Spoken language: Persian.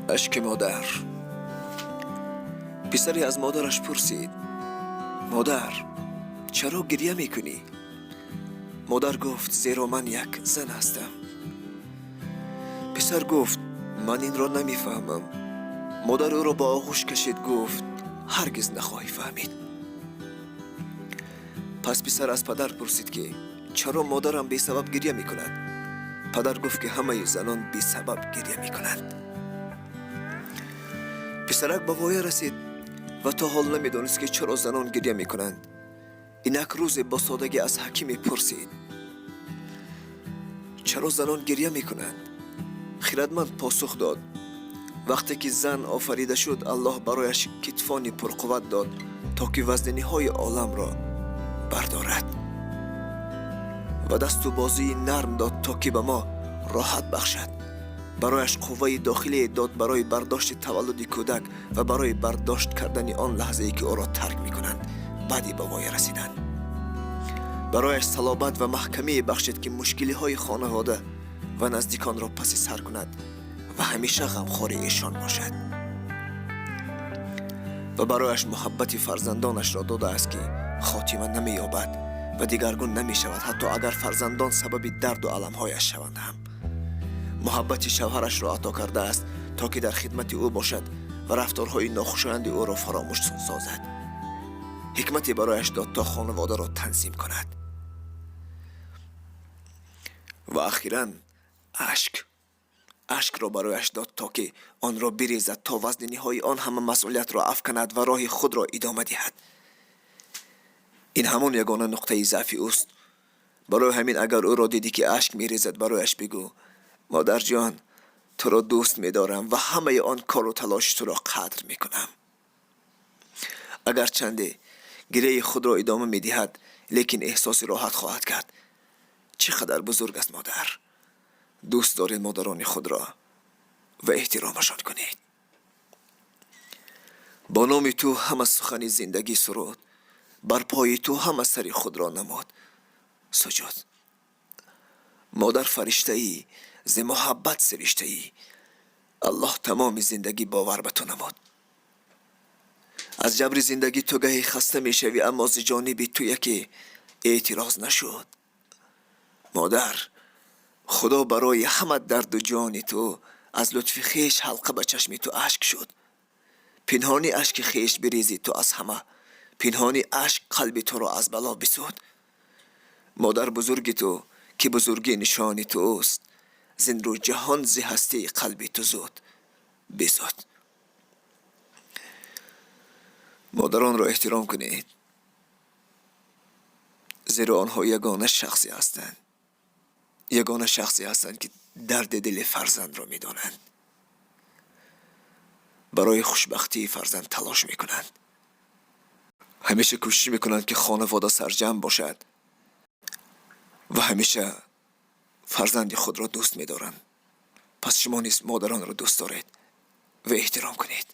اشک مادر. پسری از مادرش پرسید: مادر، چرا گریه میکنی؟ مادر گفت: زیرا من یک زن هستم. پسر گفت: من این را نمیفهمم. مادر او را با آغوش کشید، گفت: هرگز نخواهی فهمید. پس پسر از پدر پرسید که چرا مادرم بی سبب گریه میکند؟ پدر گفت که همه زنان بی سبب گریه میکنند. پسرک به وای رسید و تا حال نمیدانست که چرا زنان گریه میکنند. اینک روز با سادگی از حکیم پرسید: چرا زنان گریه میکنند؟ خردمند پاسخ داد: وقتی که زن آفریده شد، الله برایش کتفانی پرقوت داد تا که وزنی های عالم را بردارد و دست و بازوی نرم داد تا که به ما راحت بخشد. برایش قوه داخلی داد برای برداشت تولد کودک و برای برداشت کردن آن لحظه ای که او را ترک می کنند بعدی به وای رسیدن. برایش صلابت و محکمی بخشید که مشکلی های خانواده و نزدیکان را پس سر کند و همیشه غمخوار ایشان باشد. و برایش محبت فرزندانش را داده است که خاتمه نمی یابد و دیگرگون نمی شود، حتی اگر فرزندان سبب درد و علم هایش شوند هم. محبت شوهرش را عطا کرده است تا که در خدمت او باشد و رفتارهای ناخوشایند او را فراموش سازد. حکمتی برایش داد تا خانواده را تنظیم کند. و اخیراً اشک را برایش داد تا که آن را بریزد تا وزن نهایی آن همه مسئولیت را افکند و راه خود را ادامه دهد. این همان یگانه نقطه ضعف اوست. برای همین اگر او را دیدی که اشک میریزد، برایش بگو: مادر جان، تو را دوست می‌دارم و همه آن کار و تلاش تو را قدر می‌کنم. اگر چنده گریه خود را ادامه می‌دهد، لیکن احساس راحت خواهد کرد. چقدر بزرگ است مادر. دوست دارید مادران خود را و احترامشان کنید. با نام تو همه سخن زندگی سرود، بر پای تو همه سر خود را نمود سجود. مادر فرشته ای، ز محبت سرشته ای، الله تمام زندگی باور به تو نمود. از جبر زندگی تو گاهی خسته می شوی، اما ز جانب تو یکی اعتراض نشد. مادر، خدا برای همه درد و جان تو از لطف خیش حلقه به چشم تو اشک شد. پنهانی اشک خیش بریزی تو از همه، پنهانی اشک قلب تو را از بلا بسود. مادر بزرگ تو که بزرگی نشان تو است، زین رو جهان ز هستی قلب تو زود بزود. مادران را احترام کنید، زیرا آنها یگانه شخصی هستند. یگانه شخصی هستند که درد دل فرزند را میدانند. برای خوشبختی فرزند تلاش میکنند. همیشه کوشش میکنند که خانواده سرجم باشد و همیشه فرزند خود را دوست می‌دارند. پس شما نیز مادران را دوست دارید و احترام کنید.